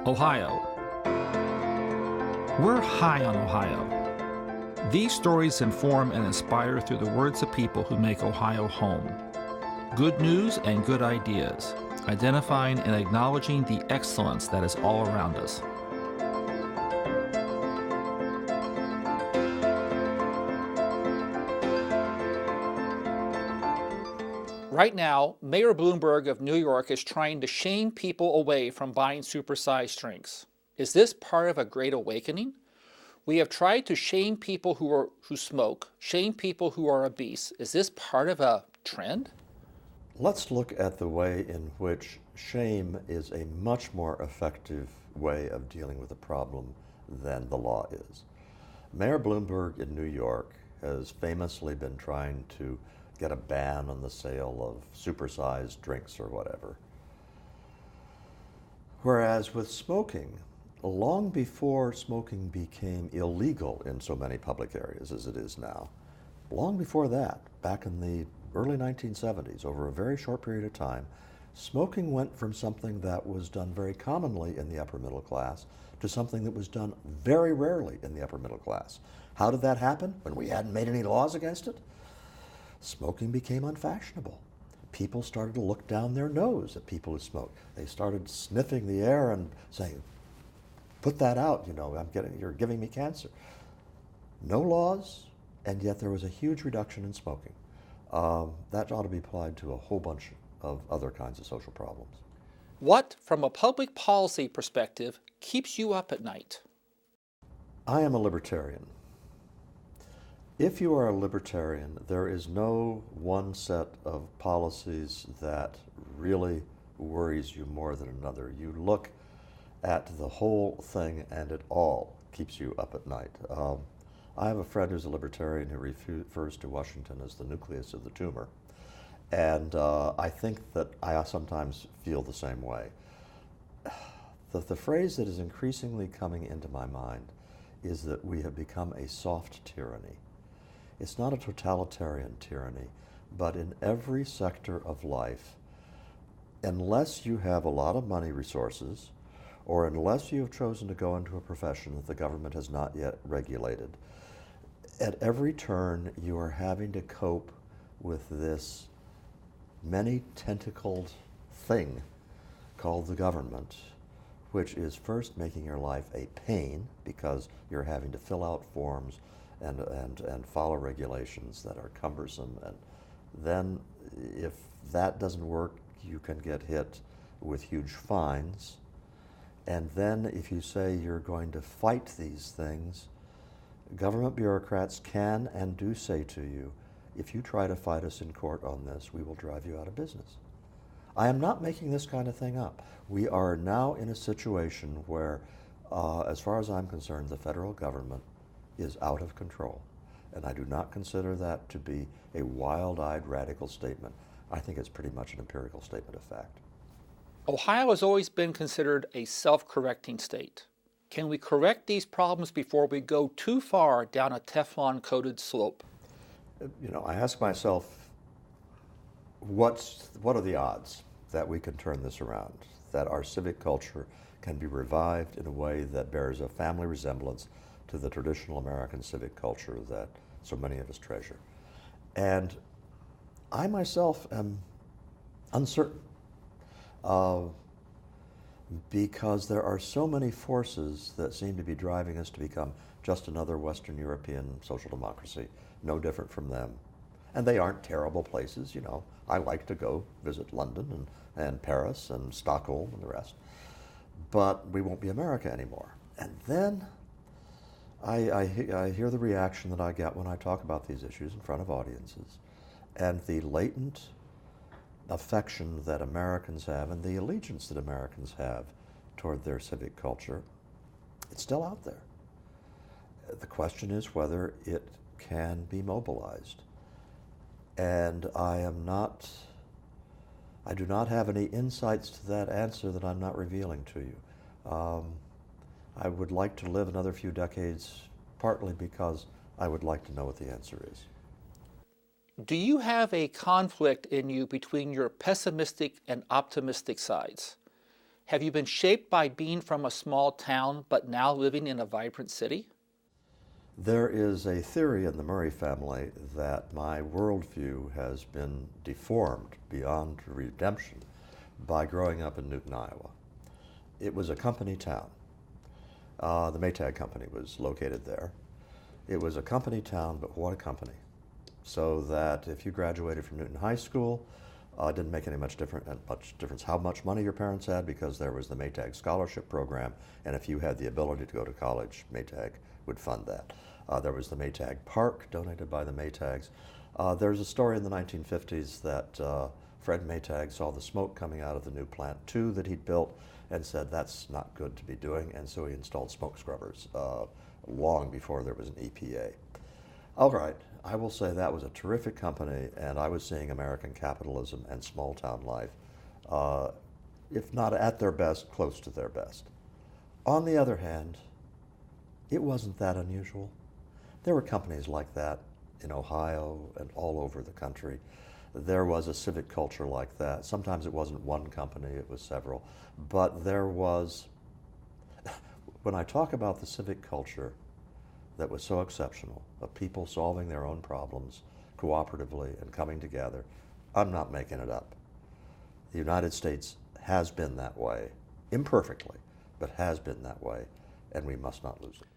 Ohio. We're high on Ohio. These stories inform and inspire through the words of people who make Ohio home. Good news and good ideas, identifying and acknowledging the excellence that is all around us. Right now, Mayor Bloomberg of New York is trying to shame people away from buying supersized drinks. Is this part of a great awakening? We have tried to shame people who smoke, shame people who are obese. Is this part of a trend? Let's look at the way in which shame is a much more effective way of dealing with a problem than the law is. Mayor Bloomberg in New York has famously been trying to get a ban on the sale of supersized drinks or whatever. Whereas with smoking, long before smoking became illegal in so many public areas as it is now, long before that, back in the early 1970s, over a very short period of time, smoking went from something that was done very commonly in the upper middle class to something that was done very rarely in the upper middle class. How did that happen? When we hadn't made any laws against it? Smoking became unfashionable. People started to look down their nose at people who smoked. They started sniffing the air and saying, "Put that out, you're giving me cancer." No laws, and yet there was a huge reduction in smoking. That ought to be applied to a whole bunch of other kinds of social problems. What, from a public policy perspective, keeps you up at night? I am a libertarian. If you are a libertarian, there is no one set of policies that really worries you more than another. You look at the whole thing and it all keeps you up at night. I have a friend who's a libertarian who refers to Washington as the nucleus of the tumor. And I think that I sometimes feel the same way. The phrase that is increasingly coming into my mind is that we have become a soft tyranny. It's not a totalitarian tyranny, but in every sector of life, unless you have a lot of money resources, or unless you have chosen to go into a profession that the government has not yet regulated, at every turn you are having to cope with this many-tentacled thing called the government, which is first making your life a pain because you're having to fill out forms and follow regulations that are cumbersome. And then if that doesn't work, you can get hit with huge fines. And then if you say you're going to fight these things, government bureaucrats can and do say to you, if you try to fight us in court on this, we will drive you out of business. I am not making this kind of thing up. We are now in a situation where, as far as I'm concerned, the federal government is out of control. And I do not consider that to be a wild-eyed radical statement. I think it's pretty much an empirical statement of fact. Ohio has always been considered a self-correcting state. Can we correct these problems before we go too far down a Teflon-coated slope? I ask myself, what are the odds that we can turn this around, that our civic culture can be revived in a way that bears a family resemblance to the traditional American civic culture that so many of us treasure? And I myself am uncertain, because there are so many forces that seem to be driving us to become just another Western European social democracy, no different from them. And they aren't terrible places, I like to go visit London and Paris and Stockholm and the rest. But we won't be America anymore. And then I hear the reaction that I get when I talk about these issues in front of audiences, and the latent affection that Americans have and the allegiance that Americans have toward their civic culture, it's still out there. The question is whether it can be mobilized. And I do not have any insights to that answer that I'm not revealing to you. I would like to live another few decades, partly because I would like to know what the answer is. Do you have a conflict in you between your pessimistic and optimistic sides? Have you been shaped by being from a small town but now living in a vibrant city? There is a theory in the Murray family that my worldview has been deformed beyond redemption by growing up in Newton, Iowa. It was a company town. The Maytag Company was located there. It was a company town, but what a company. So that if you graduated from Newton High School, it didn't make any much difference how much money your parents had, because there was the Maytag Scholarship Program, and if you had the ability to go to college, Maytag would fund that. There was the Maytag Park, donated by the Maytags. There's a story in the 1950s that Fred Maytag saw the smoke coming out of the new Plant 2 that he'd built and said that's not good to be doing, and so he installed smoke scrubbers long before there was an EPA. All right, I will say that was a terrific company, and I was seeing American capitalism and small town life, if not at their best, close to their best. On the other hand, it wasn't that unusual. There were companies like that in Ohio and all over the country. There was a civic culture like that. Sometimes it wasn't one company, it was several. But there was, when I talk about the civic culture that was so exceptional, of people solving their own problems cooperatively and coming together, I'm not making it up. The United States has been that way, imperfectly, but has been that way, and we must not lose it.